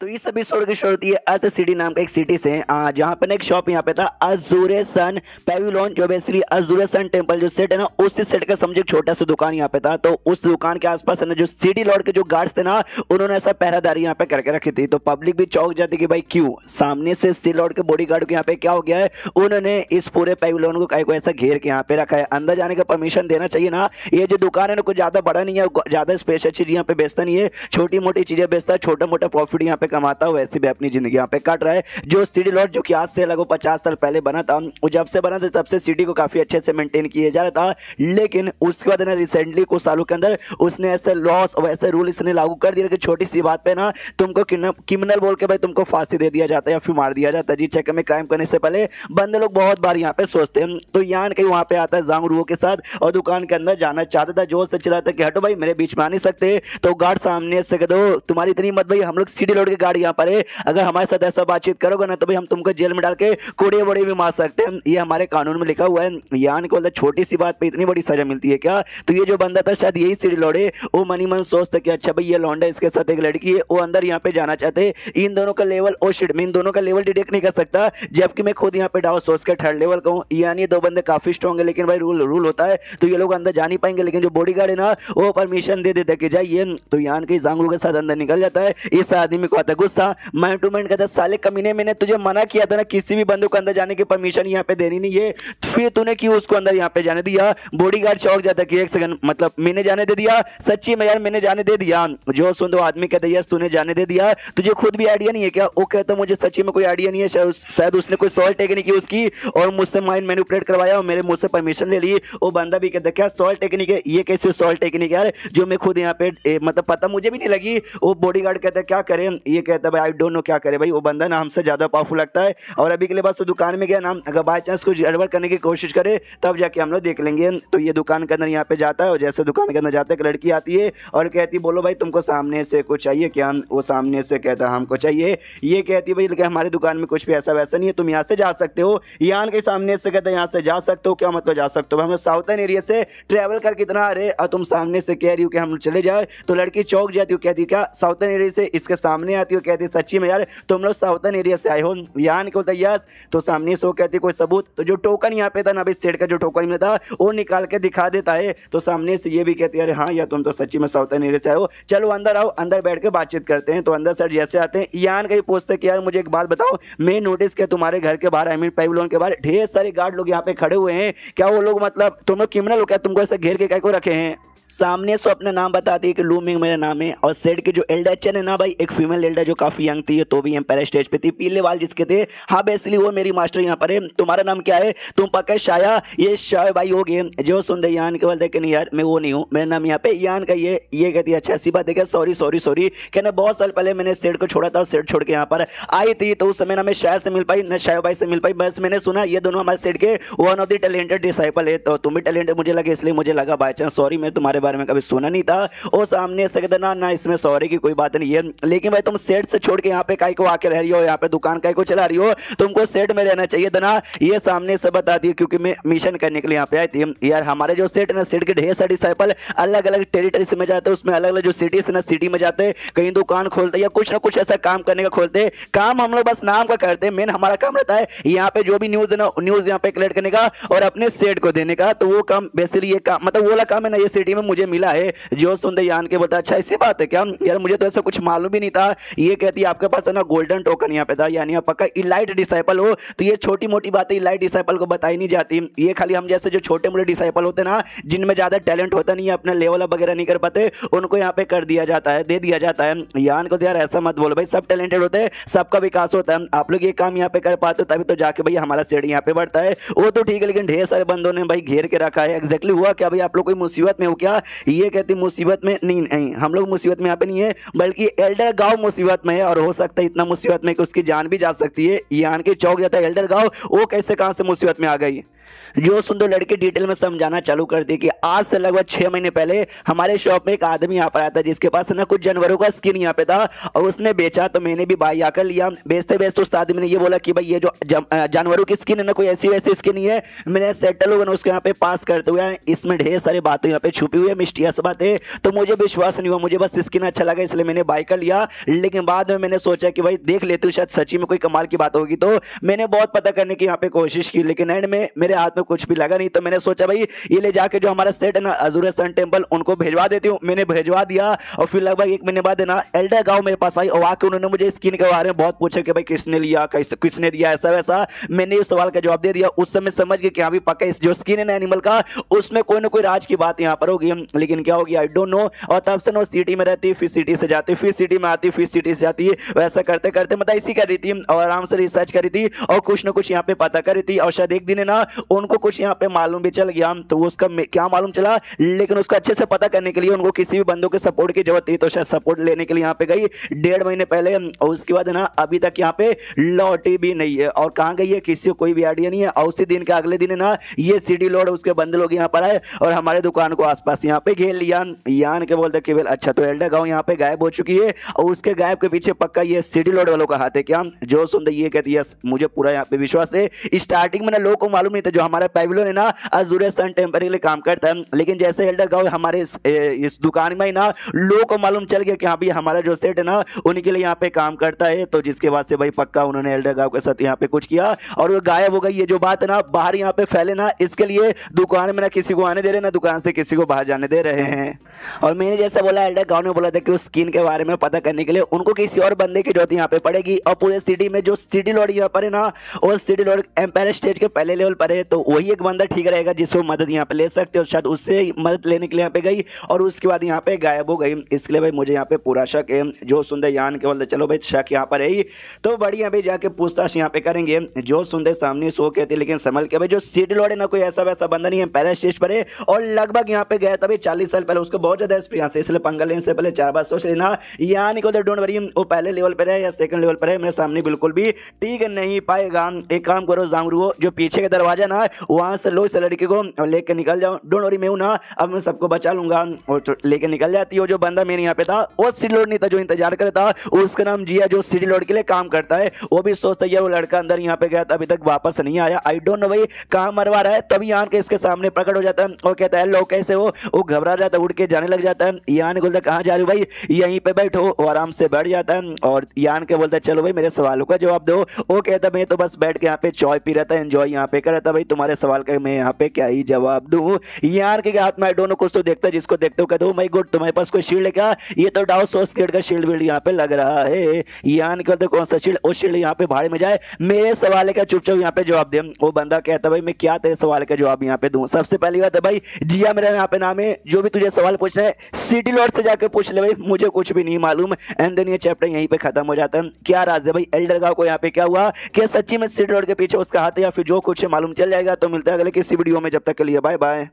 तो इस एपिसोड की शुरू होती है अर्थ सिटी नाम का एक सिटी से, जहाँ पे ना एक शॉप यहाँ पे था अज़ूरे सन पेविलियन, जो बेसिकली अज़ूरे सन टेम्पल जो सेट है ना, उसी सेट का समझो छोटा सा दुकान यहाँ पे था। तो उस दुकान के आसपास है ना जो सिटी लॉर्ड के जो गार्ड्स थे ना, उन्होंने ऐसा पहरादारी यहाँ पे करके रखी थी। तो पब्लिक भी चौंक जाती कि भाई क्यों, सामने से सिटी लॉर्ड के बॉडी गार्ड को यहाँ पे क्या हो गया है, उन्होंने इस पूरे पेविलियन को को ऐसा घेर के यहाँ पे रखा है। अंदर जाने का परमिशन देना चाहिए ना। ये जो दुकान है ना कुछ ज्यादा बड़ा नहीं है, ज्यादा स्पेशल चीज यहाँ पे बेचता नहीं है, छोटी मोटी चीजें बेचता है, छोटा मोटा प्रॉफिट यहाँ पे कमाता है, वैसे भी अपनी जिंदगी यहाँ पे काट रहा है। जो सिटी लॉर्ड जो कि आज से लगभग 50 साल पहले बना था, वो जब से बना था तब से सिटी को काफी अच्छे से मेंटेन किया जा रहा था। लेकिन उसके बाद ना रिसेंटली कुछ सालों के अंदर उसने ऐसे लॉस और ऐसे रूल इसने लागू कर दिया कि छोटी सी बात पे ना तुमको क्रिमिनल बोल के भाई तुमको फांसी दे दिया जाता है या फिर मार दिया जाता है। जी चक्कर में क्राइम करने से पहले बंदे लोग बहुत बार यहाँ पे सोचते हैं। तो यान कहीं वहां पे आता है जांग रुओ के साथ और दुकान के अंदर जाना चाहता था, जोर से चिल्लाता कि हटो भाई, मेरे बीच में आ नहीं सकते। तो गार्ड सामने से कह दो तुम्हारी इतनी मत भाई, हम लोग सिटी लॉर्ड के गार्ड यहाँ पर है, अगर हमारे साथ ऐसा बातचीत करोगे ना तो भाई हम तुमको जेल में डाल के कोड़े वोड़े भी मार सकते हैं, ये हमारे कानून में लिखा हुआ है। यान को छोटी सी बात पे इतनी बड़ी सजा मिलती है क्या? तो ये जो बंदा था शायद यही सिटी लॉर्ड है। वो मनी मन सोचता कि अच्छा भाई ये लौंडा, इसके साथ एक लड़की है, वो अंदर यहाँ पे जाना चाहते, इन दोनों का लेवल ओ शिट, मैं इन दोनों का लेवल डिटेक्ट नहीं कर सकता, जबकि मैं खुद यहाँ पे डाउन सोच के थर्ड लेवल का हूँ। यानी ये दो बंदे काफी स्ट्रॉन्ग है, लेकिन भाई रूल होता है तो ये लोग अंदर जा नहीं पाएंगे। लेकिन जो बॉडीगार्ड है ना वो परमिशन दे देता कि जाइए। तो यान के जांगलू के साथ अंदर निकल जाता है। इस आदमी को आता है गुस्सा, माइंड टू माइंड कहता है साले कमीने, मैंने तुझे मना किया था ना किसी भी बंदे को अंदर जाने की परमिशन यहाँ पे देनी नहीं है, फिर तूने क्यों उसको अंदर यहाँ पे जाने दिया? बॉडीगार्ड चौंक जाता है कि एक सेकंड, मतलब मैंने जाने दे दिया? सच्ची में यार मैंने जाने दे दिया? जो सुन दो आदमी कहते यस तूने जाने दे दिया, तुझे खुद भी आइडिया नहीं है क्या? वो कहता मुझे सच्ची में कोई आइडिया नहीं है, शायद उसने कोई सॉल्ट टेक्निक की उसकी और मुझसे माइंड मैनिपुलेट करवाया और मेरे मुझसे परमिशन ले ली। वो बंदा भी कहता क्या सॉल्ट टेक्निक है? ये कैसे सॉल्ट टेक्निक यार, जो मैं खुद यहाँ पे मतलब पता मुझे भी नहीं लगी। वो बॉडीगार्ड कहता है क्या करें? ये कहता है भाई आई डोंट नो क्या करे भाई, वो बंदा ना हमसे ज्यादा पावरफुल लगता है और अभी के लिए बस वो दुकान में गया ना, अगर बाय चांस कुछ गड़बड़ करने की कोशिश करे तब जाके हम लोग देख लेंगे। तो ये दुकान के अंदर यहाँ पे जाता है और जैसे दुकान के अंदर जाता है एक लड़की आती है और कहती बोलो भाई तुमको सामने से कुछ चाहिए क्या? वो सामने से कहता हमको चाहिए। ये कहती भाई लेकिन हमारी दुकान में कुछ भी ऐसा वैसा नहीं है, तुम यहाँ से जा सकते हो। यान के सामने से कहता है यहाँ से जा सकते हो? क्या मतलब जा सकते हो? हम साउथर्न एरिया से ट्रैवल कर कितना आ रहे और तुम सामने से कह रही हो कि हम चले जाए। तो लड़की चौंक जाती हो, कहती क्या साउथर्न एरिया से इसके सामने आती हो? कहती सच्ची में यार तुम लोग साउथर्न एरिया से आए हो? यान को यस। तो सामने से वो कहती कोई सबूत? तो जो टोकन यहाँ पे था ना भाई सेट का जो टोकन में था वो निकाल के दिखा देता है। तो सामने से ये भी कहती है अरे हाँ यार तुम तो सच्ची में साउथर्न एरिया से आए हो, चलो अंदर आओ, अंदर बैठ के बातचीत करते हैं। तो अंदर सर जैसे आते हैं यान कहीं पूछते कि यार मुझे एक बात बताओ, मैं नोटिस किया तुम्हारे घर के बाहर आई मीन पेविलियन के बाहर ढेर सारे गार्ड लोग यहाँ पे खड़े हुए हैं, क्या वो लोग मतलब तुम लोग क्रिमिनल हो क्या? तुमको ऐसे घेर के क्या को रखे हैं? सामने से अपना नाम बताती है कि लू मिंग मेरा नाम है। और सेट के जो एल्डर चैन है ना भाई, एक फीमेल एल्डर जो काफी यंग थी तो भी एम्पायर स्टेज पे थी, पीले बाल जिसके थे, हाँ बेसिकली वो मेरी मास्टर यहाँ पर है। तुम्हारा नाम क्या है? तुम पक्का शाया? ये शाय भाई हो गए। जो सुन दे यान के बोलते नहीं यार मैं वो नहीं हूँ, मेरा नाम यहाँ पे यान का ये कहती है अच्छा ऐसी बात है क्या? सॉरी सॉरी सॉरी, कहना बहुत साल पहले मैंने सेट को छोड़ा था और सेट छोड़ के यहाँ पर आई थी, तो उस समय ना मैं शायद से मिल पाई ना शाय भाई से मिल पाई, बस मैंने सुना ये दोनों हमारे सेट के one of the talented disciple है, तो तुम भी टैलेंटेड मुझे लगे इसलिए मुझे लगा बाय चांस, सॉरी मैं तुम्हारे बारे में कभी सुना नहीं था। और सामने से कहता ना इसमें सॉरी की कोई बात नहीं है, लेकिन भाई तुम सेट से छोड़ के यहाँ पे काहे को आके रह रही हो, यहाँ पे दुकान काहे को चला रही हो, तुमको सेट में रहना चाहिए था ना। ये सामने से बताती है क्योंकि मैं मिशन करने के लिए यहाँ पे आई थी। यार हमारे जो सेट है ना, सेट के ढेर सारे डिसाइपल अलग अलग टेरिटरीज में जाते हैं, उसमें अलग अलग जो सिटीज है ना सिटी में जाते हैं, कहीं दुकान खोलते या कुछ ना कुछ ऐसा काम करने का खोलते। काम हम लोग बस नाम का करते हैं, मेन हमारा काम रहता है यहाँ पे जो भी न्यूज है ना न्यूज यहाँ पे कलेक्ट करने का और अपने सेट को देने का। तो वो काम बेसिकली ये काम मतलब वो वाला काम है ना ये सिटी में मुझे मिला है। जो सुनते यान के बोलता अच्छा ऐसी बात है क्या? यार मुझे तो ऐसा कुछ मालूम भी नहीं था। ये कहती है आपके पास है ना गोल्डन टोकन यहाँ पे था, यानी आप पक्का इलाइट डिसाइपल हो। तो ये छोटी मोटी बातें इलाइट डिसाइपल को बताई नहीं जाती, ये खाली हम जैसे जो छोटे मोटे डिसाइपल होते हैं ना जिनमें ज्यादा टैलेंट होता नहीं है, अपना लेवल अप वगैरह नहीं कर पाते, उनको यहाँ पे कर दिया जाता है, दे दिया जाता है। यान को यार ऐसा मत बोलो भाई, सब टैलेंटेड होते हैं, सबका विकास होता है, आप लोग ये काम यहाँ पे कर पाते हो तभी तो जाके भाई हमारा सेट यहाँ पे बढ़ता है। वो तो ठीक है लेकिन ढेर सारे बंदों ने भाई घेर के रखा है। एग्जैक्टली हुआ क्या भाई, आप लोग कोई मुसीबत में हो क्या? ये कहती मुसीबत में नहीं, हम लोग मुसीबत में यहाँ पे नहीं है, बल्कि एल्डर गांव मुसीबत में है और हो सकता है इतना मुसीबत में कि उसकी जान भी जा सकती है। यान के चौक जाता है एल्डर गांव, वो कैसे कहां से मुसीबत में आ गई? जो सुंदर लड़की डिटेल में समझाना चालू कर दी कि आज से लगभग 6 महीने पहले हमारे शॉप में एक आदमी यहाँ पर आया था जिसके पास ना कुछ जानवरों का स्किन यहाँ पे था और उसने बेचा, तो मैंने भी बाई आकर लिया। बेचते बेचते उस आदमी ने ये बोला कि भाई ये जो जानवरों की स्किन है ना कोई ऐसी वैसी स्किन नहीं है, मैंने सेटल हुआ उसको यहाँ पे पास करते हुए इसमें ढेर सारी बातें यहाँ पे छुपी हुई है, मिस्टीरियस बातें, तो मुझे विश्वास नहीं हुआ, मुझे बस स्किन अच्छा लगा इसलिए मैंने बाई कर लिया। लेकिन लेकिन बाद में मैंने सोचा कि भाई देख लेते शायद सच्ची में कोई कमाल की बात होगी, तो मैंने बहुत पता करने की यहाँ पे कोशिश की, लेकिन एंड में मेरे हाथ में कुछ भी लगा नहीं। तो मैंने सोचा भाई ये ले जाके जो हमारा सेट है ना अजूरे सन टेम्पल उनको भेजवा देती हूँ। मैंने भेजवा दिया और फिर लगभग 1 महीने बाद है ना एल्डर गांव मेरे पास आई और आके उन्होंने मुझे स्किन के बारे में बहुत पूछा कि भाई किसने लिया, किसने दिया, ऐसा वैसा। मैंने इस सवाल का जवाब दे दिया। उस समय समझ गए कि हाँ भी पक्का इस जो स्किन है ना एनिमल का उसमें कोई ना कोई राज की बात यहाँ पर होगी, लेकिन क्या होगी आई डोंट नो। और तब से ना सिटी में रहती, फिर सिटी से जाती, फिर सिटी में आती, फिर सिटी से जाती, वैसा करते करते मतलब इसी कर रही थी और आराम से रिसर्च करी थी और कुछ ना कुछ यहाँ पे पता करी थी। और शायद एक दिन है ना उनको कुछ यहाँ पे मालूम भी चल गया, तो उसका क्या मालूम चला, लेकिन उसको अच्छे से पता करने के लिए उनको किसी भी बंदों के सपोर्ट की जरूरत थी। तो शायद सपोर्ट लेने के लिए यहाँ पे गई 1.5 महीने पहले और उसके बाद है ना अभी तक यहाँ पे लौटी भी नहीं है। और कहाँ गई है किसी को कोई भी आइडिया नहीं है। और उसी दिन के अगले दिन है ना ये सिटी लॉर्ड उसके बंदे लोग यहाँ पर आए और हमारे दुकान को आसपास यहाँ पे घेर लिया। यान के बोलते केवल अच्छा तो एल्डर गांव यहाँ पे गायब हो चुकी है और उसके गायब के पीछे पक्का ये सिटी लॉर्ड वालों का हाथ है क्या? जो सुनते ये कहती है मुझे पूरा यहाँ पे विश्वास है। स्टार्टिंग में ना लोगों को मालूम नहीं था जो हमारा पेविलियन है ना अजूरे सन टेम्पल के लिए काम करता है, लेकिन जैसे एल्डर गांव हमारे इस दुकान में ही ना लोगों को मालूम चल गया कि हाँ भाई हमारा जो सेट है ना उन्हीं के लिए यहाँ पे काम करता है। तो जिसके बाद से भाई पक्का उन्होंने एल्डर गांव के साथ यहाँ पे कुछ किया और वो गायब हो गई। ये जो बात है ना बाहर यहाँ पे फैले ना, इसके लिए दुकान में ना किसी को आने दे रहे ना दुकान से किसी को बाहर जाने दे रहे हैं। और मैंने जैसे बोला एल्डर गांव ने बोला था कि उस स्किन के बारे में पता करने के लिए उनको किसी और बंदे की जरूरत यहाँ पे पड़ेगी। और पूरे सिटी में जो सिटी लॉर्ड यहाँ पर है ना वो सिटी लॉर्ड एम्पायर स्टेज के पहले लेवल पर है, तो वही एक बंदा ठीक रहेगा जिसको मदद यहाँ पे ले सकते हो। शायद उससे मदद लेने के लिए यहाँ पे गई और उसके बाद यहाँ पे गायब हो गई। इसलिए भाई मुझे यहाँ पे पूरा शक है। जो सुंदर यान के बोलते चलो भाई शक यहाँ पर है ही, तो बढ़िया भाई जाके पूछताछ यहाँ पे करेंगे। जो सुंदर सामने सो कहते लेकिन संभल के भाई जो सिटी लॉर्ड है ना कोई ऐसा वैसा बंदा नहीं है, एम्पायर स्टेज पर है और लगभग यहाँ पे गया था भाई 40 साल पहले। उसको बहुत ज्यादा एक्सपीरियंस है, इसलिए पंगा लेने से पहले 4 बार सोच लेना। यानी को डोंट वरी वो पहले लेवल पर है या सेकंड लेवल पर है मेरे सामने बिल्कुल भी टिक नहीं पाएगा। एक काम करो जामरू जो पीछे का दरवाजा ना वहां से लो इस लड़की को लेके निकल जाओ। डोंट वरी मैं हूं ना, अब मैं सबको बचा लूंगा। और लेके निकल जाती हो। जो बंदा मेरे यहाँ पे था वो सिटी लॉर्ड नहीं था जो इंतजार करता, उसका नाम जिया जो सिटी लॉर्ड के लिए काम करता है। वो भी सोचता है वो लड़का अंदर यहाँ पे गया था अभी तक वापस नहीं आया, आई डोंट नो भाई कहाँ मरवा रहा है। तभी यहाँ के इसके सामने प्रकट हो जाता है और कहता है लोग कैसे हो। वो घबरा जाता है, उड़ के जाने लग जाता है। यान बोलता कहाँ जा रही हो भाई, यहीं पे बैठो। वो आराम से बैठ जाता है और यान के बोलता है चलो भाई मेरे सवालों का जवाब दो। वो कहता मैं तो बस बैठ के यहाँ पे चाय पी रहा था, एंजॉय यहाँ पे कर रहा था, भाई तुम्हारे सवाल का मैं यहाँ पे क्या ही जवाब दूं। यार के हाथ में आई डोंट नो कुछ तो देखता है, जिसको देखते हो कहते हो माय गॉड तुम्हारे पास कोई शील्ड है क्या? ये तो डाउ सोस क्रिएट का शील्ड विल्ड यहाँ पे लग रहा है। यान के बोलते कौन सा शील्ड? वो शील्ड यहाँ पे भाड़ में जाए, मेरे सवाल का चुपचाप यहाँ पे जवाब दे। वो बंदा कहता भाई मैं क्या तेरे सवाल का जवाब यहाँ पे दूं? सबसे पहली बात है भाई जिया मेरा यहाँ पे नाम है, जो भी तुझे सवाल पूछना है सिटी लॉर्ड से जाके पूछ ले भाई, मुझे कुछ भी नहीं मालूम। एंड देन ये चैप्टर यहीं पे खत्म हो जाता है। क्या राज है भाई एल्डर गांव को यहाँ पे क्या हुआ, क्या सच्ची में सिटी लॉर्ड के पीछे उसका हाथ है या फिर जो कुछ है मालूम चल जाएगा। तो मिलता है अगले किसी वीडियो में, जब तक के लिए बाय बाय।